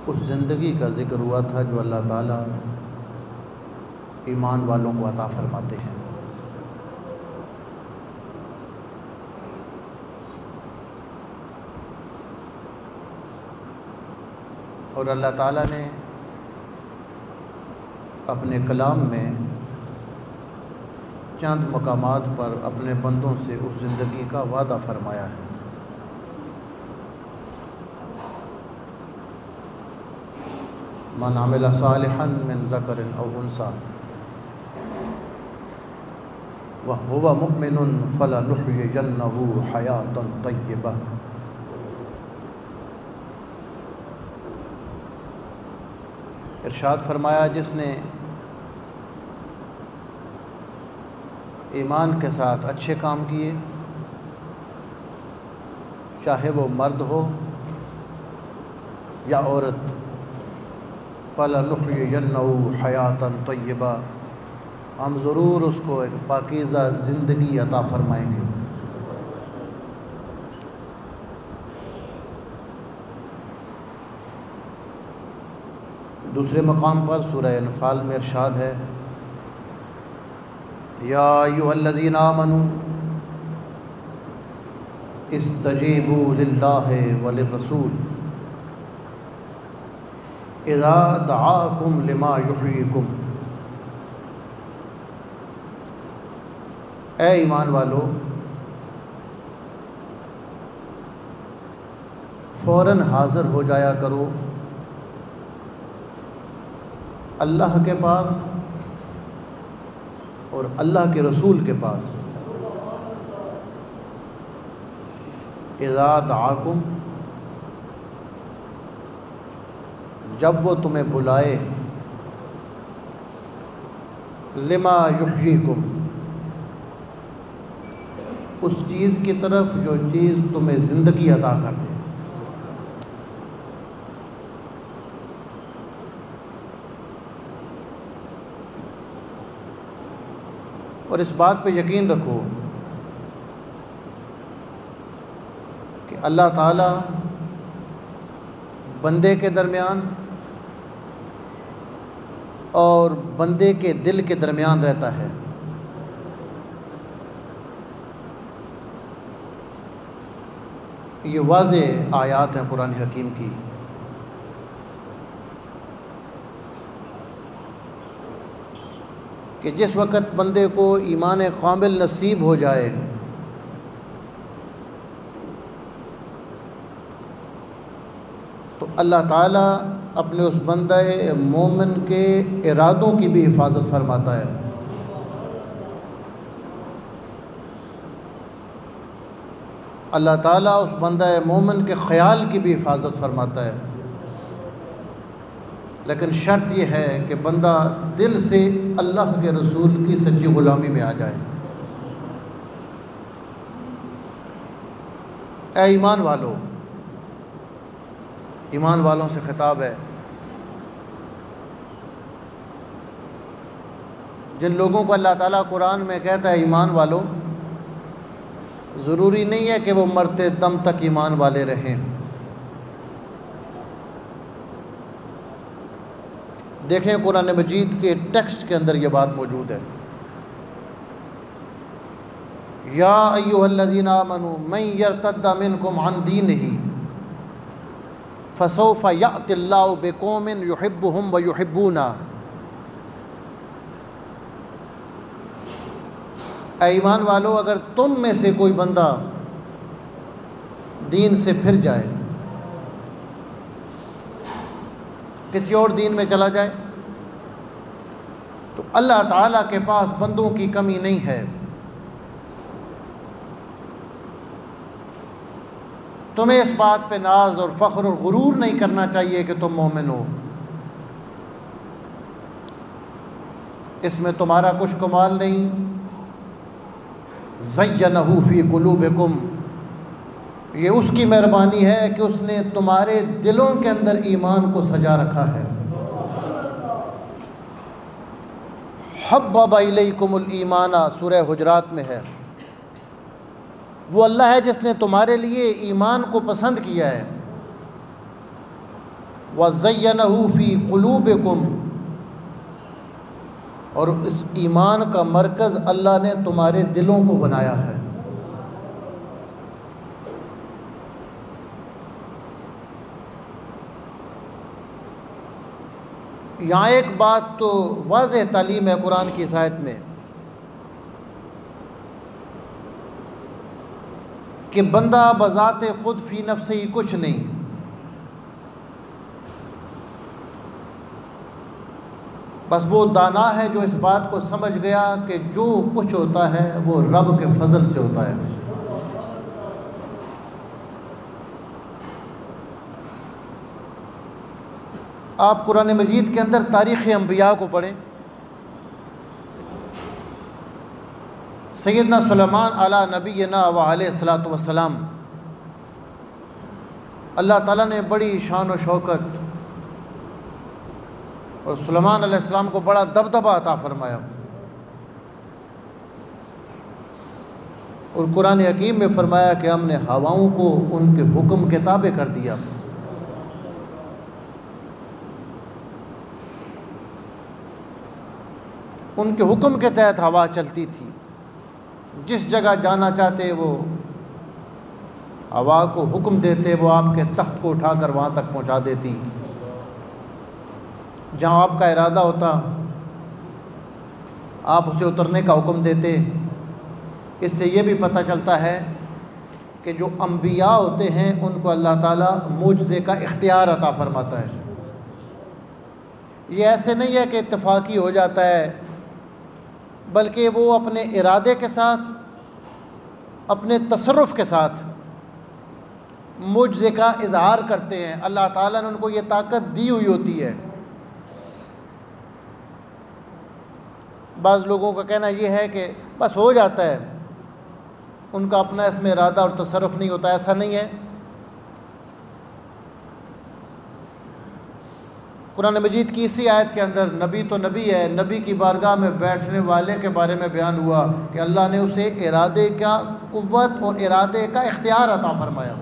उस ज़िंदगी का ज़िक्र हुआ था जो अल्लाह ताला ईमान वालों को अता फ़रमाते हैं। और अल्लाह ताला ने अपने कलाम में चंद मकामात पर अपने बंदों से उस ज़िंदगी का वादा फ़रमाया है। मन अमिल सालिहन मिन ज़करिन औ उन्सा व हुवा मुमिनुन फलनुहयियन्नहु हयातन तय्यबा। इरशाद फरमाया, जिसने ईमान के साथ अच्छे काम किए, चाहे वो मर्द हो या औरत, फलनुहयियन्नहु हयातन तय्यबा, हम ज़रूर उसको एक पाकीज़ा ज़िंदगी अता फ़रमाएंगे। दूसरे मकाम पर सूरह अनफ़ाल में इरशाद है, या अय्युहल्लज़ीना आमनू इस्तजीबू लिल्लाहि व लिर्रसूल इज़ा दआकुम लिमा युहयिकुम। ए ईमान वालो, फ़ौरन हाज़िर हो जाया करो अल्लाह के पास और अल्लाह के रसूल के पास। इज़ा दआकुम, जब वो तुम्हें बुलाए, लिमा युहयिकुम, उस चीज़ की तरफ जो चीज़ तुम्हें ज़िंदगी अता कर दे। और इस बात पे यकीन रखो कि अल्लाह ताला बंदे के दरमियान और बंदे के दिल के दरमियान रहता है। ये वाज़ेह आयात हैं कुरान हकीम की। कि जिस वक़्त बंदे को ईमान कामिल नसीब हो जाए, तो अल्लाह ताला अपने उस बंदे मोमिन के इरादों की भी हिफाजत फरमाता है। अल्लाह ताला उस बंदे मोमिन के ख़याल की भी हिफाजत फरमाता है। लेकिन शर्त यह है कि बंदा दिल से अल्लाह के रसूल की सच्ची ग़ुलामी में आ जाए। ऐ ईमान वालों, ईमान वालों से खिताब है। जिन लोगों को अल्लाह ताला कुरान में कहता है ईमान वालों, ज़रूरी नहीं है कि वो मरते दम तक ईमान वाले रहें। देखें कुरान मजीद के टेक्स्ट के अंदर ये बात मौजूद है। या अय्युहल्लज़ीना आमनू मन यर्तद्द मिनकुम अन दीनिही फसौफ यअतिल्लाहु बिक़ौमिन युहिब्बुहुम व युहिब्बूना। ऐ ईमान वालों, अगर तुम में से कोई बंदा दीन से फिर जाए, किसी और दीन में चला जाए, तो अल्लाह ताला के पास बंदों की कमी नहीं है। तुम्हें इस बात पे नाज और फ़ख्र और गुरूर नहीं करना चाहिए कि तुम मोमिन हो। इसमें तुम्हारा कुछ कमाल नहीं। ज़य्यनहु फ़ी क़ुलूबिकुम, ये उसकी मेहरबानी है कि उसने तुम्हारे दिलों के अंदर ईमान को सजा रखा है। हब्बब इलैकुमुल ईमाना, सूरह हुजरात में है। वो अल्लाह है जिसने तुम्हारे लिए ईमान को पसंद किया है। व ज़य्यनहू फ़ी क़ुलूबिकुम, और इस ईमान का मरकज़ अल्लाह ने तुम्हारे दिलों को बनाया है। यहाँ एक बात तो वाज़ेह तालीम है कुरान की इस आयत में कि बंदा बज़ाते ख़ुद फ़ी नफ़्से ही कुछ नहीं, बस वो दाना है जो इस बात को समझ गया कि जो कुछ होता है वो रब के फजल से होता है। आप कुरान मजीद के अंदर तारीख़ अंबिया को पढ़ें। सैयदना सुलेमान अला नबीना व अलैहिस्सलातु वस्सलाम, अल्लाह ताला ने बड़ी शान व शौकत और सुलेमान अलैहिस्सलाम को बड़ा दबदबा अता फ़रमाया। और कुरान हकीम में फ़रमाया कि हमने हवाओं को उनके हुक्म के ताबे कर दिया। उनके हुक्म के तहत हवा चलती थी, जिस जगह जाना चाहते वो हवा को हुक्म देते, वो आपके तख्त को उठाकर वहाँ तक पहुँचा देती। जहाँ आपका इरादा होता आप उसे उतरने का हुक्म देते। इससे ये भी पता चलता है कि जो अंबिया होते हैं उनको अल्लाह ताला मुजज़े का इख्तियार अता फ़रमाता है। ये ऐसे नहीं है कि इत्तफ़ाक़ी हो जाता है, बल्कि वो अपने इरादे के साथ, अपने तसर्रुफ़ के साथ मुजज़े का इज़हार करते हैं। अल्लाह ताला ने उनको ये ताकत दी हुई होती है। बाज़ लोगों का कहना यह है कि बस हो जाता है, उनका अपना इसमें इरादा और तसर्रुफ़ नहीं होता। ऐसा नहीं है। कुरान मजीद की इसी आयत के अंदर नबी तो नबी है, नबी की बारगाह में बैठने वाले के बारे में बयान हुआ कि अल्लाह ने उसे इरादे का कुव्वत और इरादे का इख्तियार अता फ़रमाया।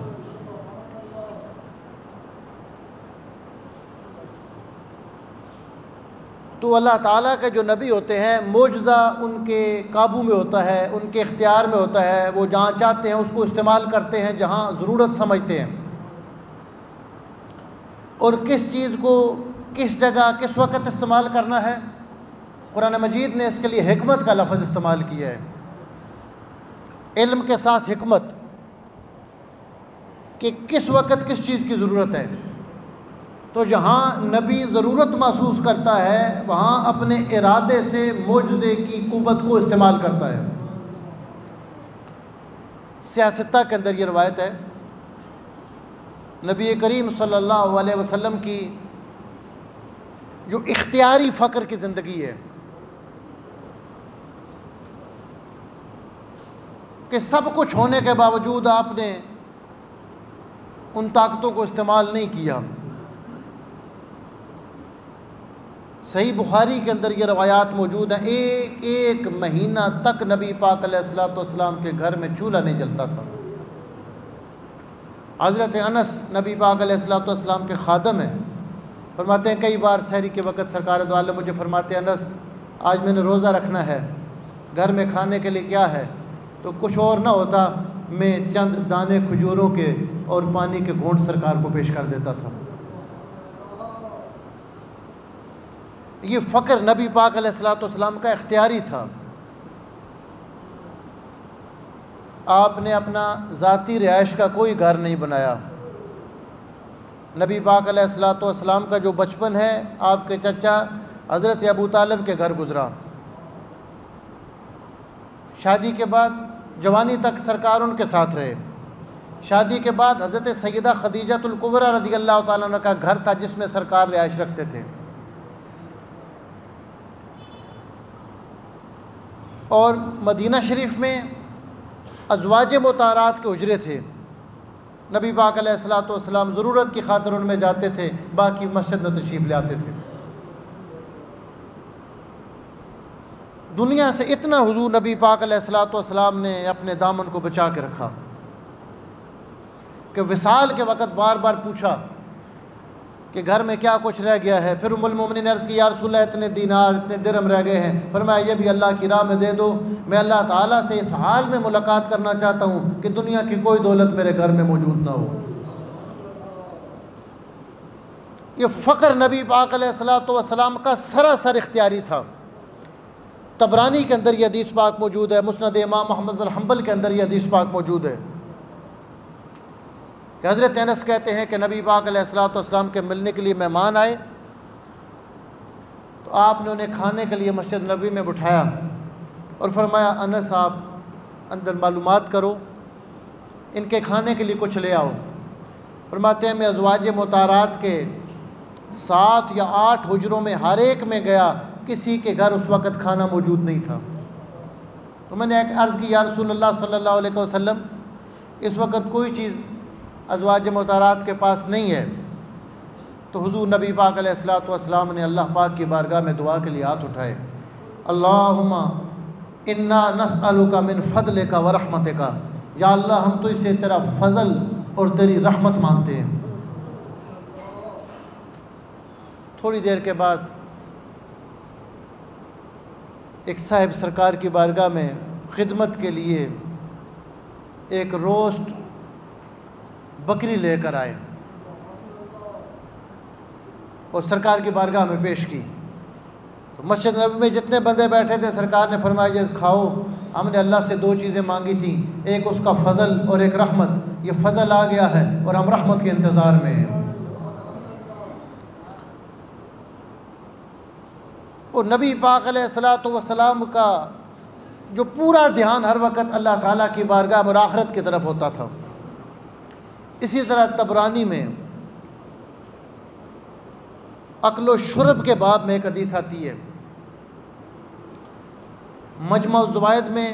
तो अल्लाह ताला के जो नबी होते हैं मुजज़ा उनके काबू में होता है, उनके इख्तियार में होता है। वो जहाँ चाहते हैं उसको इस्तेमाल करते हैं, जहाँ ज़रूरत समझते हैं। और किस चीज़ को किस जगह किस वक़्त इस्तेमाल करना है, कुरान मजीद ने इसके लिए हिकमत का लफ्ज़ इस्तेमाल किया है। इल्म के साथ हिकमत कि किस वक़्त किस चीज़ की ज़रूरत है। तो जहाँ नबी ज़रूरत महसूस करता है वहाँ अपने इरादे से मुजज़े की कुव्वत को इस्तेमाल करता है। सियासत्ता के अंदर ये रवायत है, नबी करीम सल्लल्लाहु अलैहि वसल्लम की जो इख्तियारी फ़क्र की ज़िंदगी है कि सब कुछ होने के बावजूद आपने उन ताकतों को इस्तेमाल नहीं किया। सही बुखारी के अंदर ये रवायात मौजूद हैं। एक एक महीना तक नबी पाक अलैहिस्सलाम के घर में चूल्हा नहीं जलता था। हज़रत अनस नबी पाक अलैहिस्सलाम के खादम हैं, फरमाते हैं कई बार सहरी के वक़्त सरकार दो आलम मुझे फरमाते हैं अनस आज मैंने रोज़ा रखना है, घर में खाने के लिए क्या है? तो कुछ और ना होता, मैं चंद दाने खजूरों के और पानी के घूंट सरकार को पेश कर देता था। ये फ़क्र नबी पाक अलैहिस्सलाम का इख्तियारी था। आपने अपना ज़ाती रिहाइश का कोई घर नहीं बनाया। नबी पाक अलैहिस्सलाम का जो बचपन है आपके चचा हज़रत अबू तालिब के घर गुज़रा। शादी के बाद जवानी तक सरकार उनके साथ रहे। शादी के बाद हज़रत सैयदा खदीजतुल कुबरा रज़ियल्लाहु ताला अन्हा का घर था जिसमें सरकार रिहाइश रखते थे। और मदीना शरीफ में अज़वाज मुतारात के उजरे थे। नबी पाक अलैहिस्सलाम ज़रूरत की खातिर उनमें जाते थे, बाकी मस्जिद में तशरीफ़ ले आते थे। दुनिया से इतना हुजूर नबी पाक अलैहिस्सलाम ने अपने दामन को बचा के रखा। कि विसाल के वक़्त बार बार पूछा कि घर में क्या कुछ रह गया है। फिर उम्मुल मोमिनीन ने अर्ज़ की, या रसूल अल्लाह इतने दीनार इतने दिरहम रह गए हैं। फरमाया ये भी अल्लाह की राह में दे दो, मैं अल्लाह ताला से इस हाल में मुलाकात करना चाहता हूँ कि दुनिया की कोई दौलत मेरे घर में मौजूद ना हो। ये फ़क्र नबी पाक अलैहिस्सलातु वस्सलाम का सरासर इख्तियारी था। तबरानी के अंदर ये हदीस पाक मौजूद है, मुस्नद इमाम अहमद बिन हंबल के अंदर ये हदीस पाक मौजूद है कि हज़रत अनस कहते हैं कि नबी पाक अलैहिस्सलातु वस्सलाम के मिलने के लिए मेहमान आए तो आपने उन्हें खाने के लिए मस्जिद नबी में बिठाया और फरमाया, अनस आप अंदर मालूमात करो, इनके खाने के लिए कुछ ले आओ। फरमाते हैं मैं अज़वाज मुतारात के 7 या 8 हुजरों में हर एक में गया, किसी के घर उस वक़्त खाना मौजूद नहीं था। तो मैंने एक अर्ज़ की, या रसूलल्लाह सल्लल्लाहु अलैहि वसल्लम इस वक़्त कोई चीज़ अज़वाज मुतारात के पास नहीं है। तो हुज़ूर नबी पाक अलैहिस्सलातु वस्सलाम ने अल्लाह पाक की बारगाह में दुआ के लिए हाथ उठाए, अल्लाहुम्मा इन्ना नस्अलुका मिन फ़ज़लिका व रहमतिका, या अल्लाह हम तो इसे तेरा फ़ज़ल और तेरी रहमत मांगते हैं। थोड़ी देर के बाद एक साहिब सरकार की बारगाह में खिदमत के लिए एक रोस्ट बकरी लेकर आए और सरकार की बारगाह में पेश की। तो मस्जिद नबी में जितने बंदे बैठे थे, सरकार ने फरमाया ये खाओ, हमने अल्लाह से 2 चीज़ें मांगी थी, एक उसका फ़ज़ल और एक रहमत। ये फ़ज़ल आ गया है और हम रहमत के इंतज़ार में हैं। और नबी पाक अलैहिस्सलातु वस्सलाम का जो पूरा ध्यान हर वक़्त अल्लाह ताला की बारगाह और आखिरत की तरफ होता था। इसी तरह तबरानी में अक्ल शुरब के बाब में एक हदीस आती है। मजमा ज़वाइद में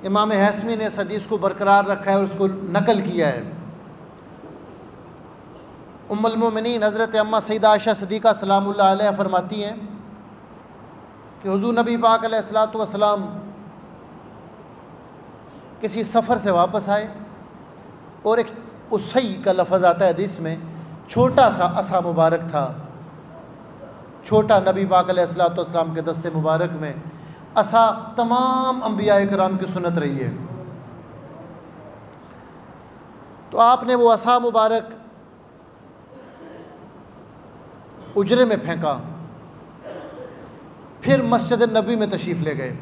इमाम हैसमी ने इस हदीस को बरकरार रखा है और उसको नकल किया है। उम्मुल मोमिनीन हज़रत अम्मा सईदा आयशा सिद्दीक़ा सलामुल्लाह अलैहा फरमाती हैं कि हुज़ूर नबी पाक अलैहिस्सलातु वस्सलाम किसी सफ़र से वापस आए और एक उसई का लफ्ज़ आता है हदीस में, छोटा सा असा मुबारक था। छोटा नबी पाक अलैहिस्सलातु वस्सलाम के दस्ते मुबारक में असा तमाम अंबिया इकराम की सुन्नत रही है। तो आपने वो असा मुबारक उजरे में फेंका, फिर मस्जिद नबी में तशरीफ़ ले गए।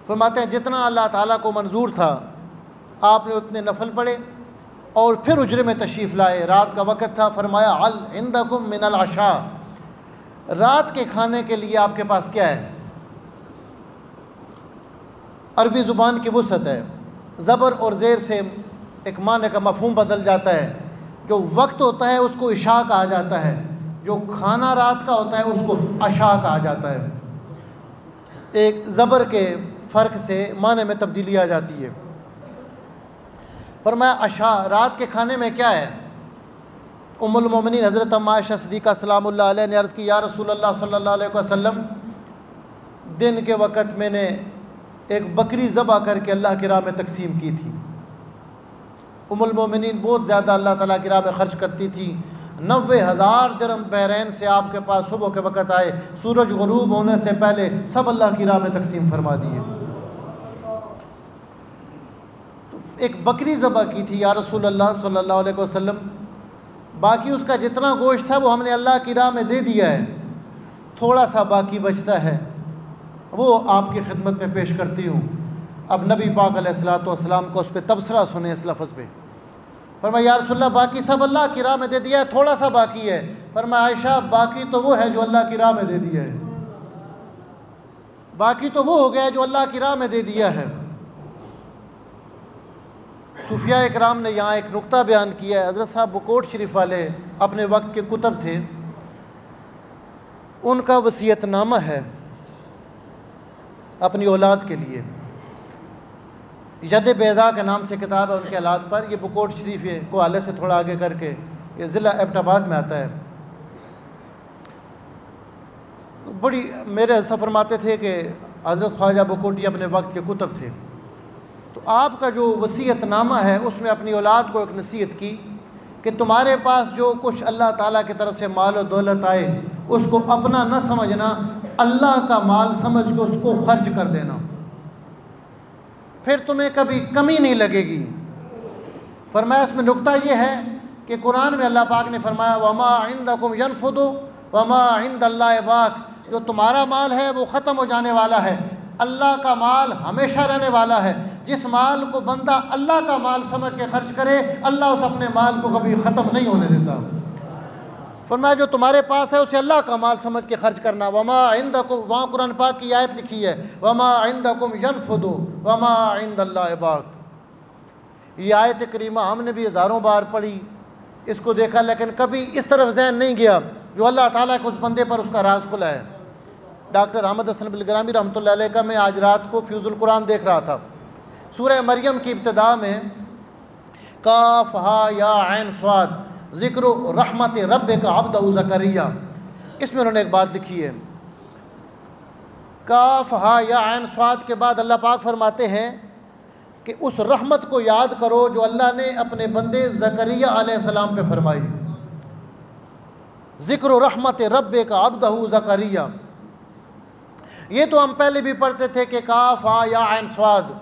फरमाते हैं जितना अल्लाह ताला को मंजूर था आपने उतने नफल पढ़े और फिर उजरे में तशरीफ़ लाए। रात का वक़्त था, फरमाया अल इंदकुम मिनल अशा, रात के खाने के लिए आपके पास क्या है। अरबी ज़ुबान की वुसअत है, ज़बर और ज़ेर से एक माने का मफ़हूम बदल जाता है। जो वक्त होता है उसको इशा कहा जाता है, जो खाना रात का होता है उसको अशा कहा जाता है। एक ज़बर के फ़र्क से माने में तब्दीली आ जाती है। फरमाया अशा, रात के खाने में क्या है। उम्मुल मोमिनीन हज़रत अम्मा आयशा सिद्दीक़ा सलामुल्लाह अलैहा ने अर्ज़ की, या रसूलल्लाह सल्लल्लाहु अलैहि वसल्लम दिन के वक़्त मैंने एक बकरी ज़बह करके अल्लाह की राह में तकसीम की थी। उम्मुल मोमिनीन बहुत ज़्यादा अल्लाह ताला की राह में ख़र्च करती थी। 90,000 दिरहम बहरैन से आपके पास सुबह के वक़्त आए, सूरज गुरूब होने से पहले सब अल्लाह की राह में तकसीम फरमा दिए। तो एक बकरी ज़बह की थी या रसूलल्लाह सल्लल्लाहु अलैहि वसल्लम, बाकी उसका जितना गोश्त था वो हमने अल्लाह की राह में दे दिया है, थोड़ा सा बाकी बचता है, वो आपकी खिदमत में पेश करती हूँ। अब नबी पाक अलैहिस्सलातु वस्सलाम को उस पर तबसरा सुने इस लफ्ज़ पे। फरमाया या रसूलल्लाह बाकी सब अल्लाह की राह में दे दिया है, थोड़ा सा बाकी है। फरमाया आयशा बाकी तो वो है जो अल्लाह की राह में दे दिया है, बाकी तो वो हो गया है जो अल्लाह की राह में दे दिया है। सूफिया इकराम ने यहाँ एक नुक्ता बयान किया है। हज़रत साहब बुकोट शरीफ वाले अपने वक्त के कुतब थे, उनका वसीयतनामा है अपनी औलाद के लिए। यद बेज़ा के नाम से किताब है उनके औलाद पर। ये बुकोट शरीफ को आले से थोड़ा आगे करके ये ज़िला एबटाबाद में आता है। बड़ी मेरे हज़रत फरमाते थे कि हज़रत ख्वाजा बुकोटी अपने वक्त के कुतब थे, तो आपका जो वसीयतनामा है उसमें अपनी औलाद को एक नसीहत की कि तुम्हारे पास जो कुछ अल्लाह ताला की तरफ से माल और दौलत आए उसको अपना न समझना, अल्लाह का माल समझ के उसको खर्च कर देना, फिर तुम्हें कभी कमी नहीं लगेगी। फरमाया इसमें नुक्ता ये है कि कुरान में अल्लाह पाक ने फरमाया वमा इंदकुम यनफुदु वमा इंदल्लाहि बाक, जो तुम्हारा माल है वो ख़त्म हो जाने वाला है, अल्लाह का माल हमेशा रहने वाला है। जिस माल को बंदा अल्लाह का माल समझ के खर्च करे, अल्लाह उस अपने माल को कभी ख़त्म नहीं होने देता। फरमाया जो तुम्हारे पास है उसे अल्लाह का माल समझ के खर्च करना। वमा इंदकुम, वहाँ कुरान पाक की आयत लिखी है वमा इंदकुम यनफुदु वमा इंदल्लाहि बाक। ये आयत करीमा हमने भी हज़ारों बार पढ़ी, इसको देखा, लेकिन कभी इस तरफ ज़हन नहीं गया जो अल्लाह ताला के उस बंदे पर उसका राज खुला है। डॉक्टर अहमद हसन बिलग्रामी रहमतुल्लाह अलैह का मैं आज रात को फ्यूज़ुल कुरान देख रहा था। सूरह मरियम की इब्तिदा में काफ हा या ऐन स्वाद ज़िक्र रहमत रब्बिक अब्दहु ज़करिया, इसमें उन्होंने एक बात लिखी है। काफ हा या ऐन स्वाद के बाद अल्लाह पाक फरमाते हैं कि उस रहमत को याद करो जो अल्लाह ने अपने बंदे ज़करिया अलैहिस्सलाम पे फरमाई। ज़िक्र रहमत रब्बिक अब्दहु ज़करिया, ये तो हम पहले भी पढ़ते थे कि काफ हा या ऐन स्वाद।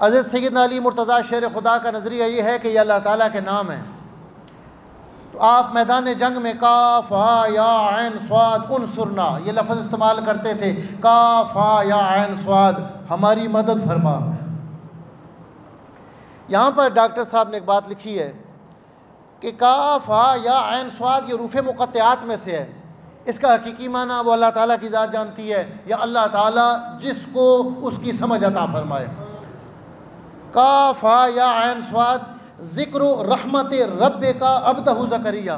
हज़रत सैयदना अली मुर्तज़ा शेर खुदा का नज़रिया ये है कि ये अल्लाह ताला के नाम है, तो आप मैदान जंग में काफ हा या ऐन स्वाद उनसुरना ये लफ्ज़ इस्तेमाल करते थे, काफ हा या ऐन स्वाद हमारी मदद फरमा। यहाँ पर डॉक्टर साहब ने एक बात लिखी है कि काफ हा या ऐन स्वाद ये रूफ़े मुक़त्तिआत में से है, इसका हकीकी माना वो अल्लाह ताला की ज़ात जानती है या अल्लाह ताला जिसको उसकी समझ अता फरमाए। काफ हा या ऐन स्वाद ज़िक्र रहमत रब्बिक अब्दहु ज़करिया,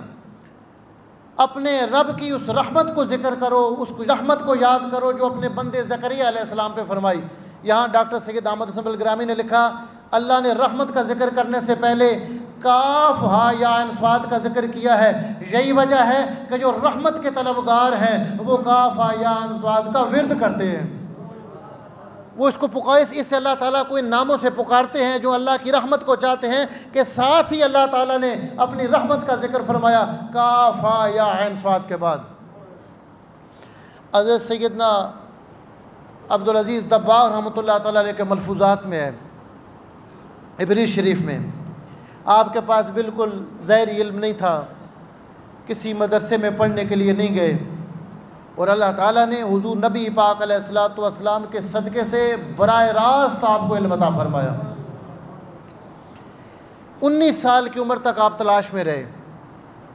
अपने रब की उस रहमत को ज़िक्र करो, उस रहमत को याद करो जो अपने बंदे ज़करिया अलैहिस्सलाम पे फरमाई। यहाँ डॉक्टर सैयद अहमद हसन बिलग्रामी ने लिखा अल्लाह ने रहमत का ज़िक्र करने से पहले काफ हा या ऐन स्वाद का ज़िक्र किया है। यही वजह है कि जो रहमत के तलबगार हैं वो काफ हा या ऐन स्वाद का विर्द करते हैं, वो इसको इससे अल्लाह ताला को इन नामों से पुकारते हैं जो अल्लाह की रहमत को चाहते हैं, कि साथ ही अल्लाह ताला ने अपनी रहमत का ज़िक्र फरमाया काफ हा या ऐन स्वाद के बाद। हज़रत सैयदना अब्दुल अज़ीज़ दब्बाग़ रहमतुल्लाह ताला अलैह के मलफूज़ात में है, इब्री शरीफ में, आपके पास बिल्कुल ज़ाहिरी इल्म नहीं था, किसी मदरसे में पढ़ने के लिए नहीं गए, और अल्लाह ताला ने हुज़ूर नबी पाक अलैहिस्सलातु वस्सलाम के सदक़े से बराह रास्त आपको इल्म अता फरमाया। 19 साल की उम्र तक आप तलाश में रहे।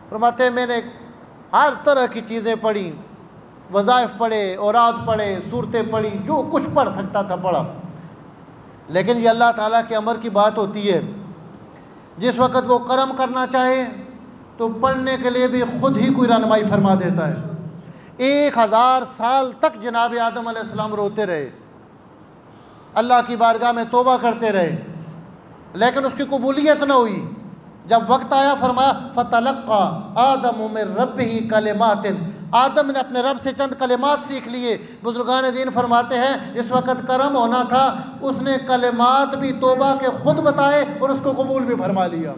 फरमाते हैं मैंने हर तरह की चीज़ें पढ़ी, वज़ाइफ पढ़े, औराद पढ़े, सूरतें पढ़ी, जो कुछ पढ़ सकता था पढ़ा, लेकिन ये अल्लाह ताला के अमर की बात होती है। जिस वक़्त वो करम करना चाहे तो पढ़ने के लिए भी ख़ुद ही कोई रहनुमाई फरमा देता है। 1000 साल तक जनाब आदम अलैहिस्सलाम रोते रहे, अल्लाह की बारगाह में तौबा करते रहे, लेकिन उसकी कबूलियत न हुई। जब वक्त आया फरमाया फ़तलक़्क़ा आदम मिन रब्बिही कलिमातिन, आदम ने अपने रब से चंद कलिमात सीख लिए। बुज़ुर्गान दीन फरमाते हैं जिस वक़्त करम होना था उसने कलिमात भी तौबा के ख़ुद बताए और उसको कबूल भी फरमा लिया।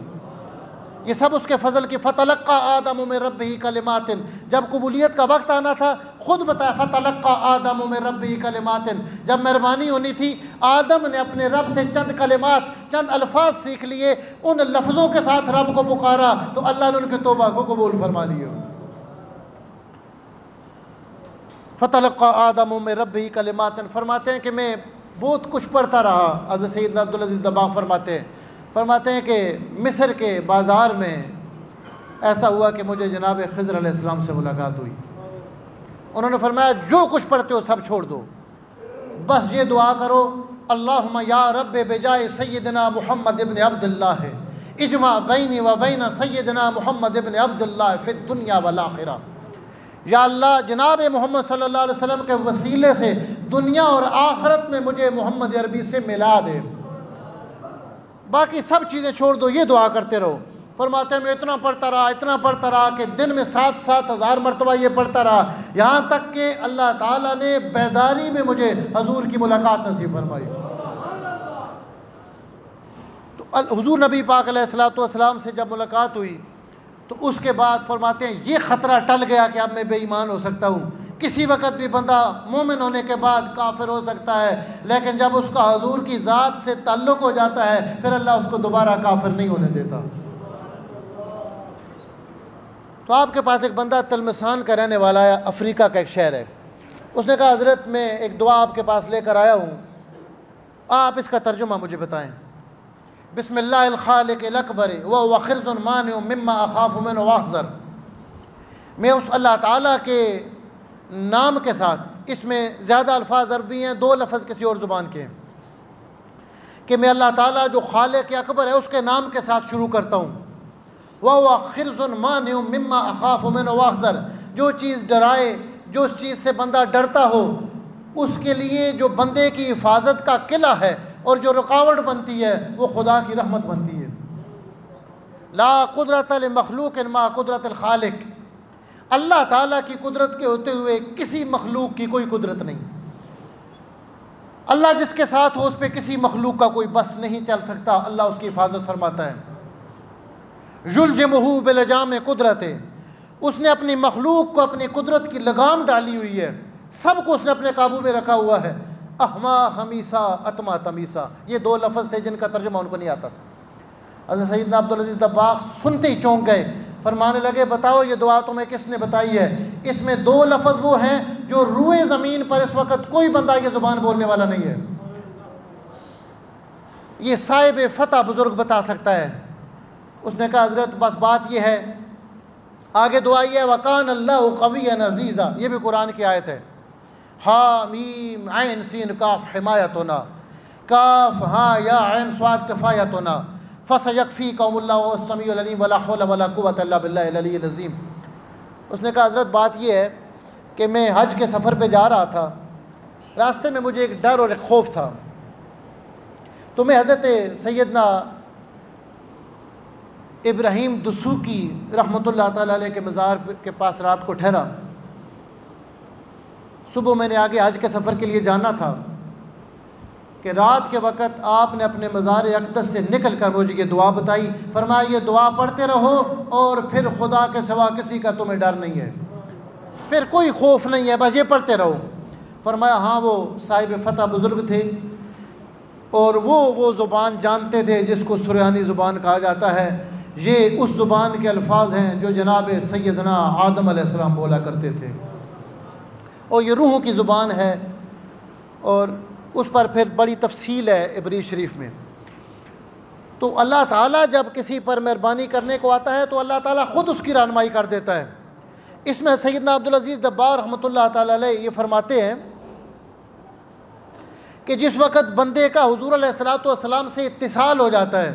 ये सब उसके फ़ज़ल की। फ़तलक़्क़ा आदम मिन रब्बिही कलिमातिन, जब कबूलियत का वक्त आना था ख़ुद बताया फ़तलक़्क़ा आदम मिन रब्बिही कलिमातिन। जब मेहरबानी होनी थी आदम ने अपने रब से चंद कलिमात, चंद अल्फाज सीख लिए, उन लफ्ज़ों के साथ रब को पुकारा तो अल्लाह ने उनके तौबा को कबूल फरमा लिया। फ़तलक़्क़ा आदम मिन रब्बिही कलिमातिन। फरमाते हैं कि मैं बहुत कुछ पढ़ता रहा। हज़रत सैयदना अब्दुल अज़ीज़ दब्बाग़ फरमाते हैं कि मिस्र के बाज़ार में ऐसा हुआ कि मुझे जनाब ख़िज़र अलैहिस्सलाम से मुलाकात हुई। उन्होंने फरमाया जो कुछ पढ़ते हो सब छोड़ दो, बस ये दुआ करो अल्लाहुम्मा या रब्बे बेजाए सय्यदना मुहम्मद इब्न अब्दुल्लाह इजमा बैनी व बैन सय्यदना मुहम्मद इब्न अब्दुल्लाह फ़िद दुनिया वल आखिरा। या अल्लाह जनाब मोहम्मद सल्लल्लाहु अलैहि वसल्लम के वसीले से दुनिया और आखिरत में मुझे मोहम्मद अरबी से मिला दे, बाकी सब चीज़ें छोड़ दो, ये दुआ करते रहो। फरमाते हैं मैं इतना पढ़ता रहा कि दिन में 7-7 हज़ार मरतबा ये पढ़ता रहा, यहाँ तक कि अल्लाह ताला ने बेदारी में मुझे हजूर की मुलाकात नसीब फरमाई। तो हुजूर नबी पाक अलैहिस्सलाम से जब मुलाकात हुई तो उसके बाद फरमाते हैं ये ख़तरा टल गया कि अब मैं बेईमान हो सकता हूँ। किसी वक़्त भी बंदा मोमिन होने के बाद काफिर हो सकता है, लेकिन जब उसका हुजूर की ज़ात से ताल्लुक़ हो जाता है फिर अल्लाह उसको दोबारा काफिर नहीं होने देता। तो आपके पास एक बंदा तलमसान का रहने वाला है, अफ्रीका का एक शहर है। उसने कहा हज़रत मैं एक दुआ आपके पास लेकर आया हूँ, आप इसका तर्जुमा मुझे बताएँ। बिस्मिल्लाहिल खालिक़िल अकबर व खिर्ज़ुन मानिउ मिम्मा अख़ाफ़ु मिन्हु वअहज़र। मैं उस अल्लाह ताला के नाम के साथ, इसमें ज़्यादा अल्फाज अरबी हैं, 2 लफ्ज़ किसी और ज़ुबान के, कि मैं अल्लाह ताला जो खालिक़ अकबर है उसके नाम के साथ शुरू करता हूँ। व खिर्ज़ुन मानिउ मिम्मा अख़ाफ़ु मिन्हु वअहज़र, जो चीज़ डराए, जो चीज़ से बंदा डरता हो उसके लिए जो बंदे की हिफाजत का किला है और जो रुकावट बनती है वो खुदा की रहमत बनती है। ला कुदरत लिमखलूक़ मा कुदरत खालिक़, अल्लाह ताला की कुदरत के होते हुए किसी मखलूक की कोई कुदरत नहीं। अल्लाह जिसके साथ हो उस पर किसी मखलूक का कोई बस नहीं चल सकता। अल्लाह उसकी हिफाजत फरमाता है। युल्जिमुहु बिलजाम कुदरत, उसने अपनी मखलूक को अपनी कुदरत की लगाम डाली हुई है, सब को उसने अपने काबू में रखा हुआ है। अहमा हमीसा अतमा तमीसा, ये 2 लफ्ज़ थे जिनका तर्जुमा उनको नहीं आता था। हज़रत सैयदना अब्दुल अज़ीज़ दब्बाग़ सुनते ही चौंक गए, फरमाने लगे बताओ ये दुआ तुम्हें किसने बताई है? इसमें 2 लफ्ज़ वो हैं जो रूए ज़मीन पर इस वक्त कोई बंदा ये ज़ुबान बोलने वाला नहीं है। ये साहिब फ़तह बुज़ुर्ग बता सकता है। उसने कहा हज़रत बस बात ये है, आगे दुआ ये है वकान अल्लाहु क़विय्यन अज़ीज़ा, ये भी कुरान की आयत है। हा मीम ऐन सीन काफ हिमायतुना, काफ हाँ या ऐन स्वाद किफ़ायतुना, फ़सयकफ़ीकुमुल्लाहु वस्समीउल अलीम वला हौला वला कुव्वता इल्ला बिल्लाहिल अलिय्यिल अज़ीम। उसने कहा हज़रत बात ये है कि मैं हज के सफ़र पे जा रहा था, रास्ते में मुझे एक डर और एक खौफ था, तो मैं हज़रत सैयदना इब्राहीम दुसूकी रहमतुल्लाह ताला अलैह के मज़ार के पास रात को ठहरा। सुबह मैंने आगे हज के सफ़र के लिए जाना था कि रात के वक़्त आपने अपने मज़ार अक़दस से निकल कर मुझे ये दुआ बताई। फरमाया ये दुआ पढ़ते रहो और फिर खुदा के सिवा किसी का तुम्हें डर नहीं है, फिर कोई खौफ नहीं है, बस ये पढ़ते रहो। फरमाया हाँ वो साहिब फ़तह बुज़ुर्ग थे और वो ज़ुबान जानते थे जिसको सुरहानी ज़ुबान कहा जाता है। ये उस ज़ुबान के अल्फाज हैं जो जनाब सैयदना आदम अलैहिस्सलाम बोला करते थे, और ये रूहों की ज़ुबान है और उस पर फिर बड़ी तफसील है इब्री शरीफ में। तो अल्लाह ताला जब किसी पर मेहरबानी करने को आता है तो अल्लाह ताला ख़ुद उसकी रहनुमाई कर देता है। इसमें सैयदना अब्दुल अज़ीज़ दब्बाग़ रहमतुल्लाह ताला अलैह ये फरमाते हैं कि जिस वक़्त बंदे का हुज़ूर अलैहिस्सलातु वस्सलाम से इत्तिसाल हो जाता है,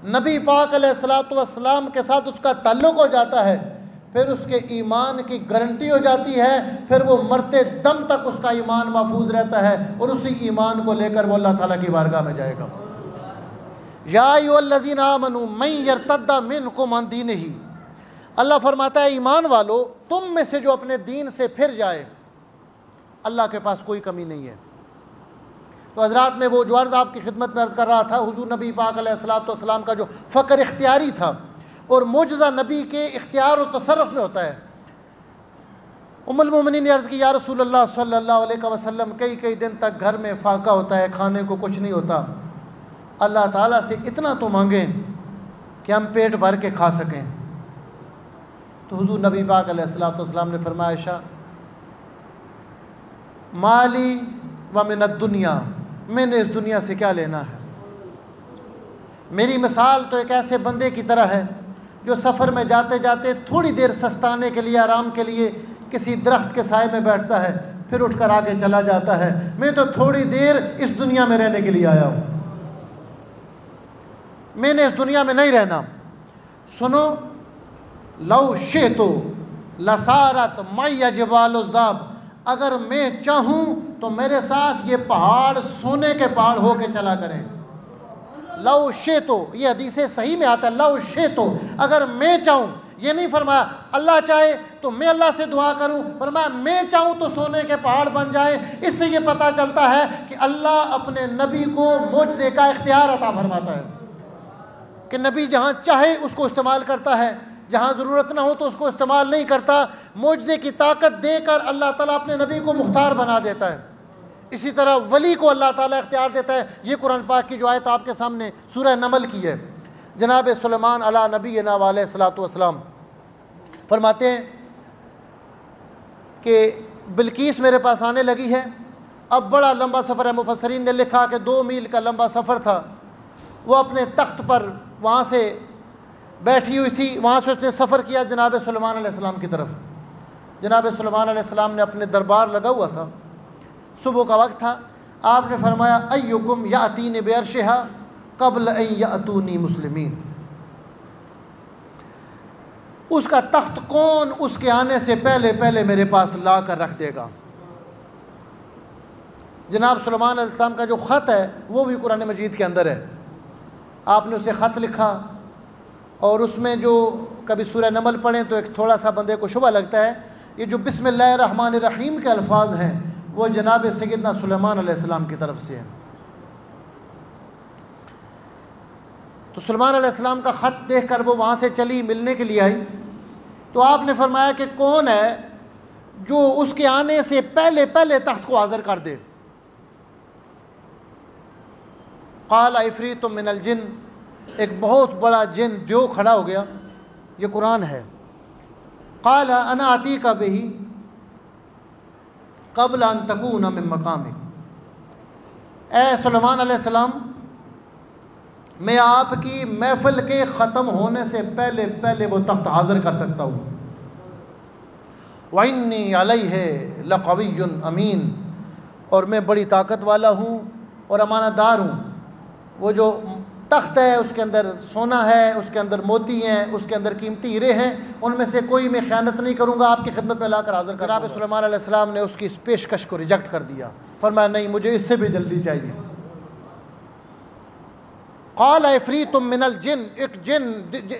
नबी पाक अलैहिस्सलातु वस्सलाम के साथ उसका ताल्लुक़ हो जाता है, फिर उसके ईमान की गारंटी हो जाती है, फिर वो मरते दम तक उसका ईमान महफूज रहता है और उसी ईमान को लेकर वो अल्लाह ताला की बारगाह में जाएगा। या अय्युहल्लज़ीना आमनू मन यर्तद्दा मिनकुम अन दीनिही, अल्लाह फरमाता है ईमान वालो तुम में से जो अपने दीन से फिर जाए अल्लाह के पास कोई कमी नहीं है। तो हज़रात में वो जो अर्ज़ आपकी खिदमत में अर्ज़ कर रहा था, हुज़ूर नबी पाक अलैहिस्सलातु वस्सलाम का जो फ़क्र इख्तियारी था और मुजज़ा नबी के इख्तियार और तसर्रुफ़ में होता है। उम्मुल मोमिनीन ने अर्ज़ की या रसूलल्लाह सल्लल्लाहु अलैहि वसल्लम कई दिन तक घर में फाका होता है, खाने को कुछ नहीं होता, अल्लाह ताला से इतना तो मांगें कि हम पेट भर के खा सकें। तो हुज़ूर नबी पाक अलैहिस्सलातु वस्सलाम ने फरमाया आयशा माली व मिनद दुनिया, मैंने इस दुनिया से क्या लेना है। मेरी मिसाल तो एक ऐसे बंदे की तरह है जो सफ़र में जाते जाते थोड़ी देर सस्ताने के लिए, आराम के लिए किसी दरख्त के साए में बैठता है, फिर उठकर आगे चला जाता है। मैं तो थोड़ी देर इस दुनिया में रहने के लिए आया हूँ, मैंने इस दुनिया में नहीं रहना। सुनो, लौ शेतो लसारत मैया जबालो ज़ाब, अगर मैं चाहूँ तो मेरे साथ ये पहाड़ सोने के पहाड़ हो के चला करें। लौ शेतो, ये हदीस सही में आता है, लौ शेतो, अगर मैं चाहूँ, ये नहीं फरमाया अल्लाह चाहे तो मैं अल्लाह से दुआ करूँ, फरमाया मैं चाहूँ तो सोने के पहाड़ बन जाए। इससे ये पता चलता है कि अल्लाह अपने नबी को मुझसे का इख्तियार अता फरमाता है। कि नबी जहाँ चाहे उसको इस्तेमाल करता है, जहाँ ज़रूरत ना हो तो उसको इस्तेमाल नहीं करता। मुआज़े की ताकत देकर अल्लाह ताला अपने नबी को मुख्तार बना देता है। इसी तरह वली को अल्लाह ताला इख्तियार देता है। ये कुरान पाक की जो आयत आपके सामने सूरह नमल की है, जनाब सुलेमान अला नबीना व अलैहिस्सलातु वस्सलाम फरमाते हैं कि बिल्कीस मेरे पास आने लगी है। अब बड़ा लंबा सफ़र है। मुफस्सरीन ने लिखा कि 2 मील का लंबा सफ़र था। वो अपने तख्त पर वहाँ से बैठी हुई थी, वहाँ से उसने सफ़र किया जनाब सुलेमान अलैहिस्सलाम की तरफ। जनाब सुलेमान अलैहिस्सलाम ने अपने दरबार लगा हुआ था, सुबह का वक्त था। आपने फरमाया अय्युकुम यातीनी बिअर्शिहा क़ब्ल अन यातूनी मुस्लिमीन, उसका तख्त कौन उसके आने से पहले पहले मेरे पास ला कर रख देगा। जनाब सुलेमान अलैहिस्सलाम का जो ख़त है वो भी कुरान मजीद के अंदर है। आपने उसे ख़त लिखा और उसमें जो कभी सूरह नमल पढ़ें तो एक थोड़ा सा बंदे को शुबा लगता है, ये जो बिस्मिल्लाहिर्रहमानिर्रहीम के अल्फाज हैं वो जनाब सैयदना सुलेमान अलैहिस्सलाम की तरफ से है। तो सुलेमान अलैहिस्सलाम का ख़त देख कर वो वहाँ से चली, मिलने के लिए आई। तो आपने फरमाया कि कौन है जो उसके आने से पहले पहले तख्त को हाज़िर कर दे। क़ाल इफ़रीतुम मिनल जिन, एक बहुत बड़ा जिन द्यो खड़ा हो गया। ये कुरान है। क़ाल अना आतीका बिही क़ब्ल अन तकूना मिन मक़ामिक, ए सुलेमान अलैहिस्सलाम मैं आपकी महफ़िल के ख़त्म होने से पहले पहले वो तख्त हाज़िर कर सकता हूँ। व इन्नी अलैहि लक़विय्युन अमीन, और मैं बड़ी ताकत वाला हूँ और अमानतदार हूँ। वो जो तख्त है उसके अंदर सोना है, उसके अंदर मोती हैं, उसके अंदर कीमती हीरे हैं, उनमें से कोई मैं ख़यानत नहीं करूँगा, आपकी खिदमत में लाकर हाज़िर करूँगा। जनाब सुलेमान अलैहिस्सलाम ने उसकी इस पेशकश को रिजेक्ट कर दिया। फरमाया नहीं, मुझे इससे भी जल्दी चाहिए। क़ाल इफ़रीतुम मिनल जिन, एक जिन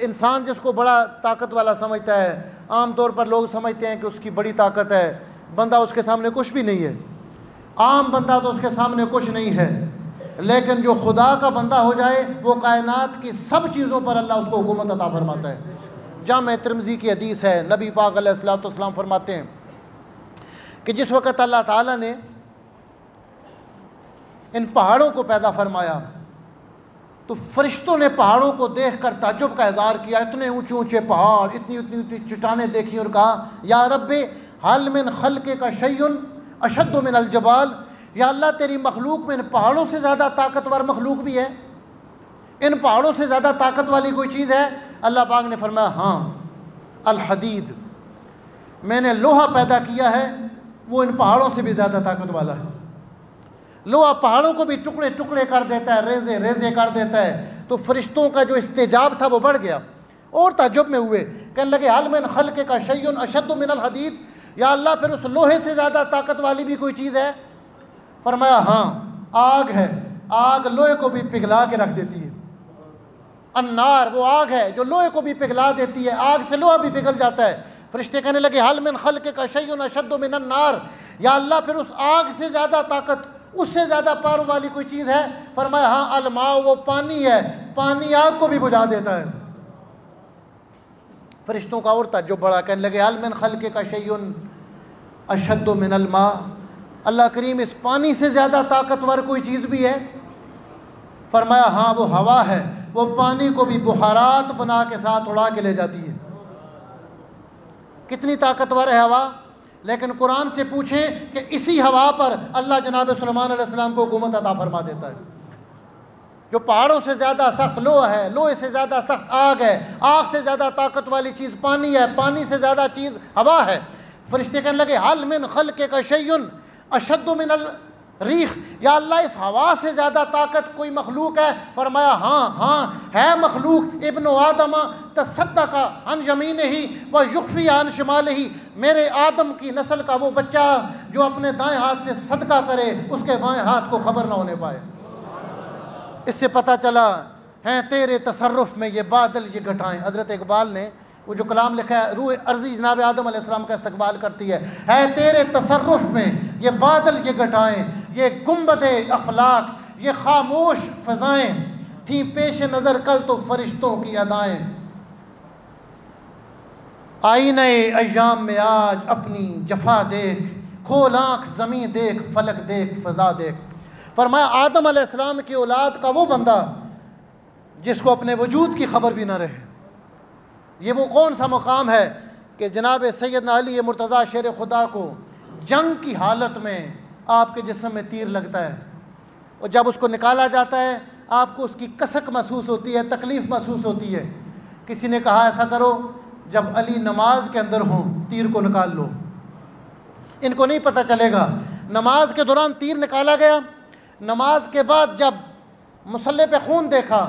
इंसान जिसको बड़ा ताकत वाला समझता है। आम तौर पर लोग समझते हैं कि उसकी बड़ी ताकत है, बंदा उसके सामने कुछ भी नहीं है। आम बंदा तो उसके सामने कुछ नहीं है, लेकिन जो खुदा का बंदा हो जाए वो कायनात की सब चीज़ों पर अल्लाह उसको हुकूमत अता फरमाता है। जामे तिरमिज़ी की हदीस है, नबी पाक अलैहिस्सलातु वस्सलाम फरमाते हैं कि जिस वक़्त अल्लाह ताला ने इन पहाड़ों को पैदा फरमाया तो फरिश्तों ने पहाड़ों को देख कर ताज्जुब का इज़हार किया। इतने ऊँचे ऊँचे पहाड़, इतनी इतनी इतनी चट्टानें देखी और कहा या रब्बे हल मिन खल्क़े का शैउन अशद्दु मिनल जबाल, या अल्लाह तेरी मखलूक में इन पहाड़ों से ज़्यादा ताकतवर मखलूक भी है, इन पहाड़ों से ज़्यादा ताकत वाली कोई चीज़ है। अल्लाह पाक ने फरमाया हाँ, अल हदीद, मैंने लोहा पैदा किया है, वो इन पहाड़ों से भी ज़्यादा ताकत वाला है। लोहा पहाड़ों को भी टुकड़े टुकड़े कर देता है, रेज़े रेज़े कर देता है। तो फरिश्तों का जो इस्तेजाब था वो बढ़ गया और ताज्जुब में हुए, कहने लगे हल मिन खल्क़े का शैउन अशद्दु मिनल हदीद, या अल्लाह फिर उस लोहे से ज़्यादा ताकत वाली भी कोई चीज़ है। फरमाया हाँ, आग है, आग लोहे को भी पिघला के रख देती है। अन्नार, वो आग है जो लोहे को भी पिघला देती है, आग से लोहा भी पिघल जाता है। फरिश्ते कहने लगे हल मिन खल्क़े का शैउन अशद्दु मिनन नार, या अल्लाह फिर उस आग से ज़्यादा ताकत, उससे ज़्यादा पावर वाली कोई चीज़ है। फरमाया हाँ, अलमाओ, वो पानी है, पानी आग को भी बुझा देता है। फरिश्तों का और ताज्जुब बढ़ा, कहने लगे हल मिन खल्क़े का शैउन अशद्दु मिनल मा, अल्लाह करीम इस पानी से ज़्यादा ताकतवर कोई चीज़ भी है। फरमाया हाँ, वो हवा है, वो पानी को भी बुखारात बना के साथ उड़ा के ले जाती है। कितनी ताकतवर है हवा। लेकिन कुरान से पूछें कि इसी हवा पर अल्लाह जनाब सुलेमान अलैहिस्सलाम को हुकूमत अता फरमा देता है। जो पहाड़ों से ज़्यादा सख्त लोहा है, लोहे से ज़्यादा सख्त आग है, आग से ज़्यादा ताकत वाली चीज़ पानी है, पानी से ज़्यादा चीज़ हवा है। फरिश्ते कहने लगे हल मिन खल्क़े का शैउन अशद्दु मिनल रीख, या अल्लाह इस हवा से ज़्यादा ताकत कोई मखलूक है। फरमाया हाँ हाँ है मखलूक, इब्नु आदम तसद्दक़ा अन यमीनिही व युख्फ़ी अन शिमालिही, मेरे आदम की नस्ल का वो बच्चा जो अपने दाएं हाथ से सदका करे उसके बाएं हाथ को खबर ना होने पाए। इससे पता चला है तेरे तसर्रुफ़ में ये बादल ये घटाएँ। हज़रत इकबाल ने वो जो कलाम लिखा है, रूह अर्ज़ी जनाब आदम अलैहिस्सलाम का इस्तक़बाल करती है तेरे तसर्रुफ़ में ये बादल ये घटाएँ, ये गुंबदे अखलाक, ये खामोश फ़ज़ाएँ थी पेश नज़र कल तो फरिश्तों की अदाएं। आईने अय्याम में आज अपनी जफा देख, खोल आँख ज़मीं देख, फलक देख, फ़ज़ा देख। फरमाया आदम अलैहिस्सलाम की औलाद का वो बंदा जिसको अपने वजूद की ख़बर भी ना रहे। ये वो कौन सा मुकाम है कि जनाब सैयदना अली मुर्तज़ा शेर खुदा को जंग की हालत में आपके जिस्म में तीर लगता है और जब उसको निकाला जाता है आपको उसकी कसक महसूस होती है, तकलीफ़ महसूस होती है। किसी ने कहा ऐसा करो, जब अली नमाज के अंदर हों तीर को निकाल लो, इनको नहीं पता चलेगा। नमाज के दौरान तीर निकाला गया, नमाज के बाद जब मुसल्ले पे खून देखा,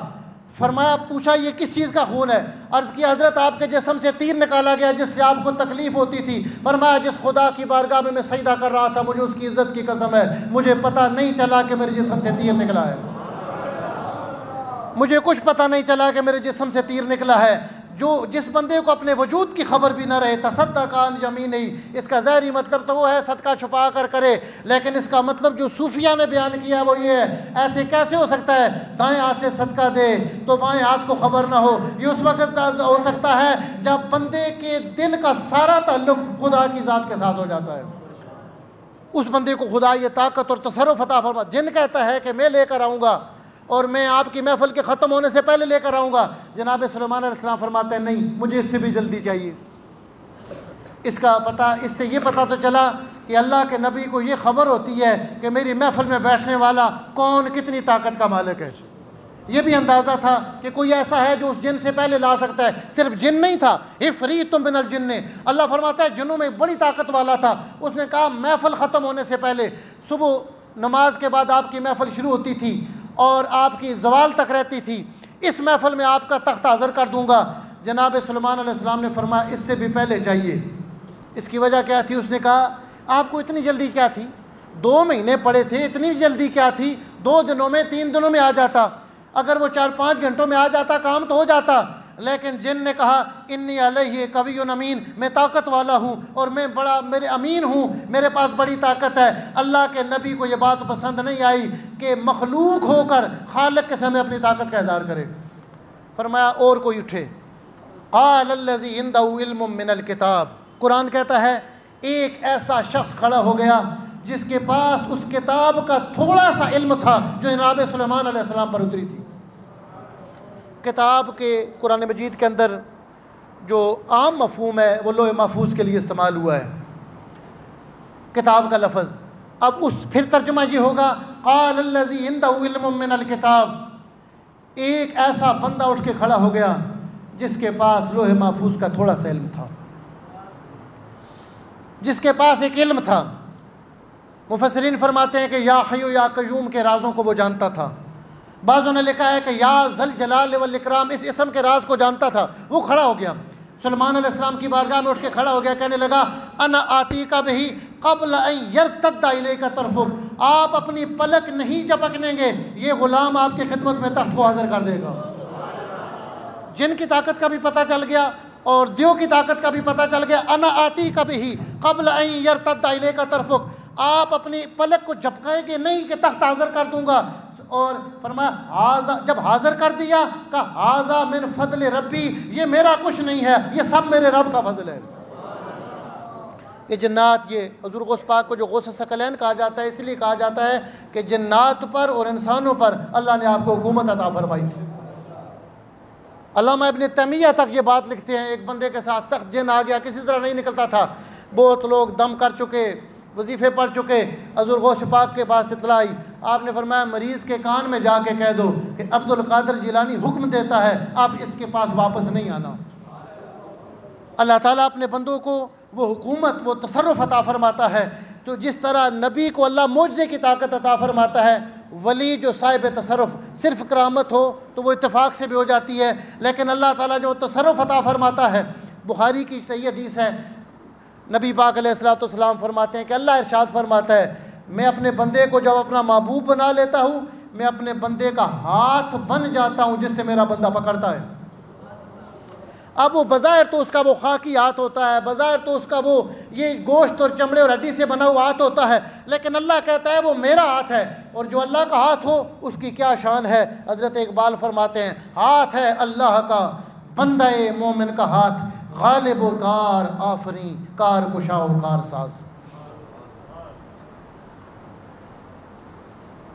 फरमाया पूछा ये किस चीज़ का खून है? अर्ज़ किया हज़रत आपके जिस्म से तीर निकाला गया जिससे आपको तकलीफ़ होती थी। फरमाया जिस खुदा की बारगाह में मैं सजदा कर रहा था मुझे उसकी इज़्ज़त की कसम है मुझे पता नहीं चला कि मेरे जिस्म से तीर निकला है, मुझे कुछ पता नहीं चला कि मेरे जिस्म से तीर निकला है। जो जिस बंदे को अपने वजूद की खबर भी ना रहे, तसद्दक़ा अन यमीनिही, इसका ज़ाहिरी मतलब तो वो है सदका छुपा कर करे, लेकिन इसका मतलब जो सूफिया ने बयान किया वो ये है, ऐसे कैसे हो सकता है दाएं हाथ से सदका दे तो बाएं हाथ को खबर ना हो। ये उस वक्त हो सकता है जब बंदे के दिल का सारा ताल्लुक खुदा की ज़ात के साथ हो जाता है। उस बंदे को खुदा ये ताकत और तसर्रुफ़ अता फरमा। जिन कहता है कि मैं लेकर आऊँगा और मैं आपकी महफ़िल के ख़त्म होने से पहले लेकर आऊँगा, जनाब सुलेमान अलैहिस्सलाम फरमाते हैं नहीं, मुझे इससे भी जल्दी चाहिए। इसका पता, इससे ये पता तो चला कि अल्लाह के नबी को ये ख़बर होती है कि मेरी महफ़िल में बैठने वाला कौन कितनी ताकत का मालिक है। ये भी अंदाज़ा था कि कोई ऐसा है जो उस जिन से पहले ला सकता है। सिर्फ जिन नहीं था, इफ़रीतुम मिनल जिन्न, अल्लाह फरमाता है जिन्नों में बड़ी ताकत वाला था। उसने कहा महफ़िल ख़त्म होने से पहले, सुबह नमाज के बाद आपकी महफ़िल शुरू होती थी और आपकी ज़वाल तक रहती थी, इस महफ़िल में आपका तख्त हाज़िर कर दूँगा। जनाब सुलेमान अलैहिस्सलाम ने फरमाया इससे भी पहले चाहिए। इसकी वजह क्या थी? उसने कहा आपको इतनी जल्दी क्या थी? 2 महीने पड़े थे, इतनी जल्दी क्या थी? 2 दिनों में 3 दिनों में आ जाता। अगर वो 4-5 घंटों में आ जाता काम तो हो जाता। लेकिन जिन ने कहा इन्नी अलैहि कवियुन अमीन, मैं ताकत वाला हूँ और मैं बड़ा मेरे अमीन हूँ, मेरे पास बड़ी ताकत है। अल्लाह के नबी को ये बात पसंद नहीं आई कि मखलूक होकर खालिक के सामने अपनी ताकत का इज़हार करे। फरमाया और कोई उठे, क़ाल अल्लज़ी इंदहु इल्मुम मिनल किताब, कुरान कहता है एक ऐसा शख्स खड़ा हो गया जिसके पास उस किताब का थोड़ा सा इल्म था जो जनाब सुलेमान अलैहिस्सलाम पर उतरी थी। किताब के कुरान मजीद के अंदर जो आम मफ़हूम है वो लोहे महफूज के लिए इस्तेमाल हुआ है किताब का लफ्ज़। अब उस फिर तर्जुमा ये होगा क़ाल अल्लज़ी इंदहु इल्मुम मिनल किताब, एक ऐसा बंदा उठ के खड़ा हो गया जिसके पास लोहे महफूज का थोड़ा सा इल्म था, जिसके पास एक इल्म था। मुफस्सिरीन फरमाते हैं कि या हय्यु या क़य्यूम के राज़ों को वो जानता था। बाज़ों ने लिखा है कि या ज़ल जलाल वल इकराम, इस इसम के राज को जानता था। वो खड़ा हो गया, सुलेमान अलैहिस्सलाम की बारगाह में उठ के खड़ा हो गया, कहने लगा अना आतीका बिही क़ब्ल अन यर्तद्दा इलैका तरफ़ुक, आप अपनी पलक नहीं झपकनेंगे, ये ग़ुलाम आपकी खिदमत में तख्त को हाज़िर कर देगा। जिन की ताकत का भी पता चल गया और दियों की ताकत का भी पता चल गया। अना आतीका बिही क़ब्ल अन यर्तद्दा इलैका तरफ़ुक, आप अपनी पलक को झपकाएंगे नहीं कि तख्त हाज़िर कर दूँगा। और फरमाया हाज़ा, जब हाज़िर कर दिया कहा हाज़ा मिन फ़ज़ल रब्बी, ये मेरा कुछ नहीं है, ये सब मेरे रब का फजल है। ये जन्नात, ये हुज़ूर गौस पाक को जो गौस सकलैन कहा जाता है इसलिए कहा जाता है कि जन्नात पर और इंसानों पर अल्लाह ने आपको हुकूमत अता फरमाई थी। अल्लामा इब्न तैमिया तक ये बात लिखते हैं, एक बंदे के साथ सख्त जिन आ गया, किसी तरह नहीं निकलता था, बहुत लोग दम कर चुके, वजीफ़े पढ़ चुके, हुज़ूर गौस पाक के पास इत्तला आई। आपने फरमाया मरीज़ के कान में जाके कह दो कि अब्दुल कादिर जिलानी हुक्म देता है अब इसके पास वापस नहीं आना। अल्लाह ताला अपने बंदों को वो हुकूमत, वो तसर्रुफ़ अता फरमाता है। तो जिस तरह नबी को अल्लाह मोज़े की ताकत अता फरमाता है, वली जो साहिब तसर्रुफ़, सिर्फ़ करामत हो तो वो इत्तेफाक से भी हो जाती है, लेकिन अल्लाह ताला जो तसर्रुफ़ अता फरमाता है। बुखारी की सही हदीस है, नबी पाक अलैहिस्सलाम फरमाते हैं कि अल्लाह इरशाद फरमाता है मैं अपने बंदे को जब अपना महबूब बना लेता हूँ, मैं अपने बंदे का हाथ बन जाता हूँ जिससे मेरा बंदा पकड़ता है। अब वो बज़ाहिर तो उसका वो खाकी हाथ होता है, बज़ाहिर तो उसका वो ये गोश्त और चमड़े और हड्डी से बना हुआ हाथ होता है, लेकिन अल्लाह कहता है वो मेरा हाथ है। और जो अल्लाह का हाथ हो उसकी क्या शान है। हज़रत इकबाल फरमाते हैं, हाथ है अल्लाह का बंदे मोमिन का हाथ, गालिब कार आफरी कार कुशाओ कार साज।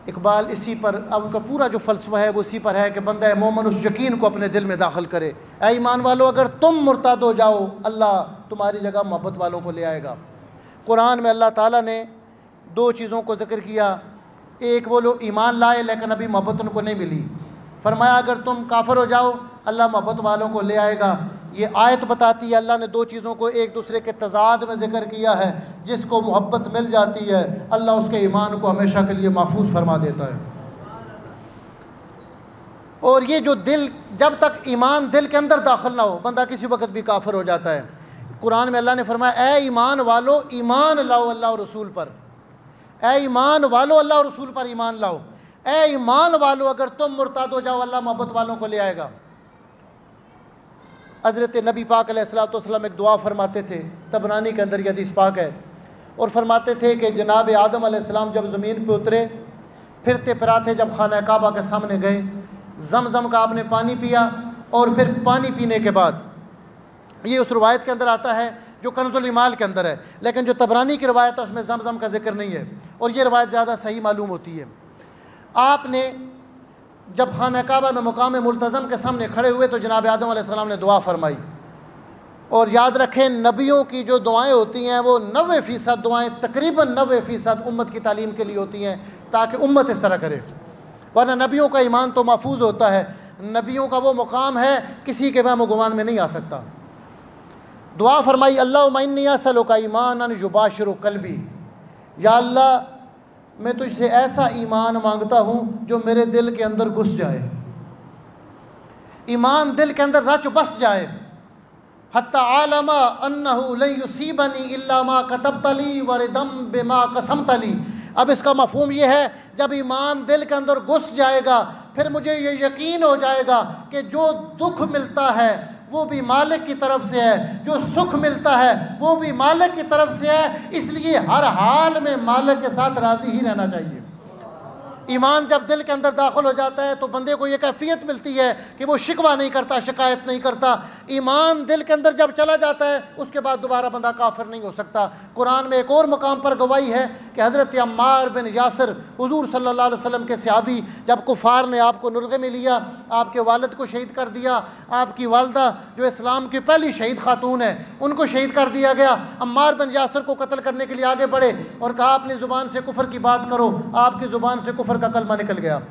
इकबाल इसी पर, अब उनका पूरा जो फ़लसफ़ा है वो इसी पर है कि बंदा मोमिन उस यकीन को अपने दिल में दाखिल करे। ऐ ईमान वालों, अगर तुम मुर्ताद हो जाओ, अल्लाह तुम्हारी जगह मोहब्बत वालों को ले आएगा। कुरान में अल्लाह ताला ने दो चीज़ों को ज़िक्र किया। एक वो लोग ईमान लाए लेकिन अभी मोहब्बत उनको नहीं मिली, फरमाया अगर तुम काफिर हो जाओ अल्लाह मोहब्बत वालों को ले आएगा। ये आयत बताती है, अल्लाह ने दो चीज़ों को एक दूसरे के तज़ाद में ज़िक्र किया है। जिसको मोहब्बत मिल जाती है अल्लाह उसके ईमान को हमेशा के लिए महफूज फरमा देता है। और ये जो दिल, जब तक ईमान दिल के अंदर दाखिल ना हो बंदा किसी वक्त भी काफिर हो जाता है। कुरान में अल्लाह ने फरमाया, ए ईमान वालो ईमान लाओ अल्लाह और रसूल पर। ए ईमान वालो अल्लाह और रसूल पर ईमान लाओ। ए ईमान वालो, अगर तुम मुर्ताद हो जाओ अल्लाह मोहब्बत वालों को ले आएगा। हज़रत नबी पाक अलैहिस्सलाम एक दुआ फरमाते थे, तबरानी के अंदर ये हदीस पाक है, और फरमाते थे कि जनाब आदम अलैहिस्सलाम जब ज़मीन पे उतरे, फिरते फिराते जब खाना काबा के सामने गए, ज़मज़म का आपने पानी पिया, और फिर पानी पीने के बाद, ये उस रवायत के अंदर आता है जो कंज़ुल ईमाल के अंदर है, लेकिन जो तबरानी की रवायत है उसमें ज़मज़म का जिक्र नहीं है, और ये रवायत ज़्यादा सही मालूम होती है। आपने जब खाना काबा में मुकाम मुल्तज़म के सामने खड़े हुए तो जनाब आदम अलैहिस्सलाम ने दुआ फरमाई। और याद रखें, नबियों की जो दुआएं होती हैं वो 90% दुआएं, तकरीबन 90% उम्मत की तालीम के लिए होती हैं, ताकि उम्मत इस तरह करे, वरना नबियों का ईमान तो महफूज होता है। नबियों का वो मुकाम है किसी के वहम गुमान में नहीं आ सकता। दुआ फरमाई, अल्लाहुम्मा इन्नी असअलुका ईमानन युबाशिरु क़ल्बी, या अल्लाह मैं तुझसे ऐसा ईमान मांगता हूँ जो मेरे दिल के अंदर घुस जाए, ईमान दिल के अंदर रच बस जाए। हत्ता आलमा अन्नहु लन युसीबनी इल्ला मा कतबतली वरिदम बिमा कसमतली। अब इसका मफहूम ये है, जब ईमान दिल के अंदर घुस जाएगा फिर मुझे ये यकीन हो जाएगा कि जो दुख मिलता है वो भी मालिक की तरफ से है, जो सुख मिलता है वो भी मालिक की तरफ से है, इसलिए हर हाल में मालिक के साथ राज़ी ही रहना चाहिए। ईमान जब दिल के अंदर दाखिल हो जाता है तो बंदे को ये कैफियत मिलती है कि वो शिकवा नहीं करता, शिकायत नहीं करता। ईमान दिल के अंदर जब चला जाता है उसके बाद दोबारा बंदा काफिर नहीं हो सकता। कुरान में एक और मकाम पर गवाही है कि हज़रत अम्मार बिन यासिर, हुज़ूर सल्लल्लाहु अलैहि वसल्लम के सहाबी, जब कुफ़ार ने आपको नुरगे में लिया, आपके वालिद को शहीद कर दिया, आपकी वालदा जो इस्लाम की पहली शहीद खातून है उनको शहीद कर दिया गया। अम्मार बिन यासिर को कत्ल करने के लिए आगे बढ़े और कहा अपनी ज़ुबान से कुफ़र की बात करो। आपकी ज़ुबान से कुफ़र का कलमा निकल गया।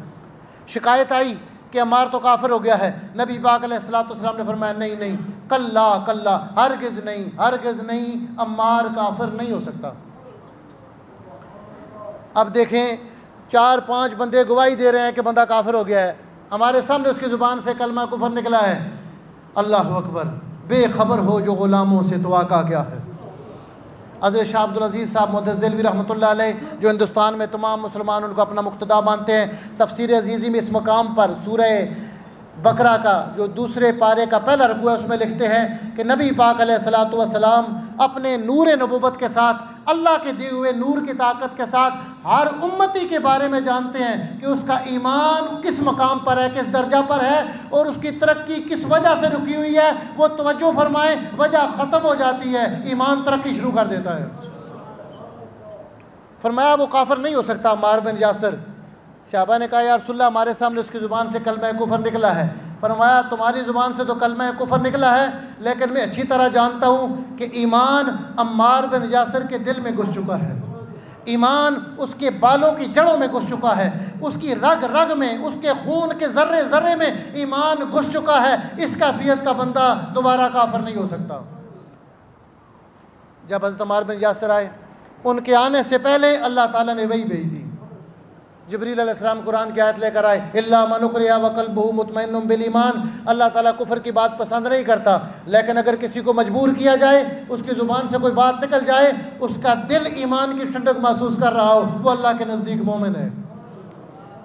शिकायत आई कि अम्मार तो काफिर हो गया है। नबी पाक अलैहिस्सलाम ने फरमाया, नहीं नहीं, कल्ला कल्ला, हरगिज़ नहीं, हरगिज़ नहीं, अम्मार काफिर नहीं हो सकता। अब देखें, 4-5 बंदे गवाही दे रहे हैं कि बंदा काफिर हो गया है, हमारे सामने उसकी ज़ुबान से कलमा कुफर निकला है। अल्लाह अकबर, बेखबर हो जो ग़ुलामों से तो आका क्या है। हज़रत शाह अब्दुल अज़ीज़ साहब मुहद्दिस देलवी रहमतुल्लाह अलैह, जो हिंदुस्तान में तमाम मुसलमान उनको अपना मुक़्तदा मानते हैं, तफसीर अज़ीज़ी में इस मकाम पर सूरह बकरा का जो दूसरे पारे का पहला रुकू है उसमें लिखते हैं कि नबी पाक अलैहिस्सलातु वस्सलाम अपने नूर नबुव्वत के साथ, अल्लाह के दिए हुए नूर की ताकत के साथ हर उम्मती के बारे में जानते हैं कि उसका ईमान किस मकाम पर है, किस दर्जा पर है, और उसकी तरक्की किस वजह से रुकी हुई है। वो तवज्जो फरमाएं, वजह ख़त्म हो जाती है, ईमान तरक्की शुरू कर देता है। फरमाया वो काफिर नहीं हो सकता अम्मार बिन यासिर। सहाबा ने कहा, या रसूलल्लाह, हमारे सामने उसकी ज़ुबान से कलमा कुफर निकला है। फरमाया तुम्हारी ज़ुबान से तो कलमा कुफर निकला है, लेकिन मैं अच्छी तरह जानता हूँ कि ईमान अम्मार बिन यासिर के दिल में घुस चुका है, ईमान उसके बालों की जड़ों में घुस चुका है, उसकी रग रग में, उसके खून के ज़र्रे ज़र्रे में ईमान घुस चुका है। इस कैफियत का बंदा दोबारा काफिर नहीं हो सकता। जब हज़रत अम्मार बिन यासिर आए, उनके आने से पहले अल्लाह ताला ने वही भेज दी। जिब्रील अलैहिस्सलाम कुरान की आयत लेकर आए, इल्ला मन उकरिया व क़ल्बुहु मुतमइन्नुन बिल ईमान। अल्लाह ताला कुफर की बात पसंद नहीं करता, लेकिन अगर किसी को मजबूर किया जाए, उसकी ज़ुबान से कोई बात निकल जाए, उसका दिल ईमान की ठंडक महसूस कर रहा हो, वो अल्लाह के नज़दीक मोमिन है।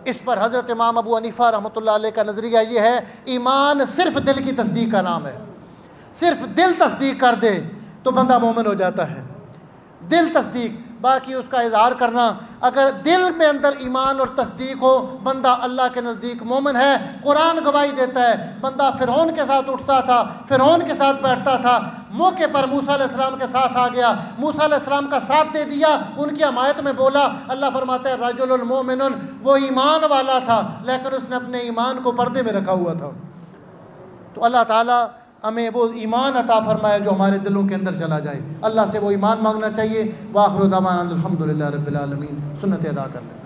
इस पर हज़रत इमाम अबू हनीफ़ा रहमतुल्लाह अलैह का नज़रिया ये है, ईमान सिर्फ दिल की तस्दीक का नाम है। सिर्फ दिल तस्दीक कर दे तो बंदा मोमिन हो जाता है। दिल तस्दीक, बाकी उसका इजहार करना। अगर दिल में अंदर ईमान और तस्दीक हो, बंदा अल्लाह के नज़दीक मोमिन है। कुरान गवाही देता है, बंदा फ़िरौन के साथ उठता था, फ़िरौन के साथ बैठता था, मौके पर मूसा अलैहिस्सलाम के साथ आ गया, मूसा अलैहिस्सलाम का साथ दे दिया, उनकी हमायत में बोला। अल्लाह फरमाता है रजुलुन मोमिनुन, वो ईमान वाला था लेकिन उसने अपने ईमान को पर्दे में रखा हुआ था। तो अल्लाह ताला हमें वो ईमान अता फ़रमाए जो हमारे दिलों के अंदर चला जाए। अल्लाह से वो ईमान मांगना चाहिए। वाखिरु दावाना अल्हम्दुलिल्लाहि रब्बिल आलमीन। सुन्नत अदा कर लें।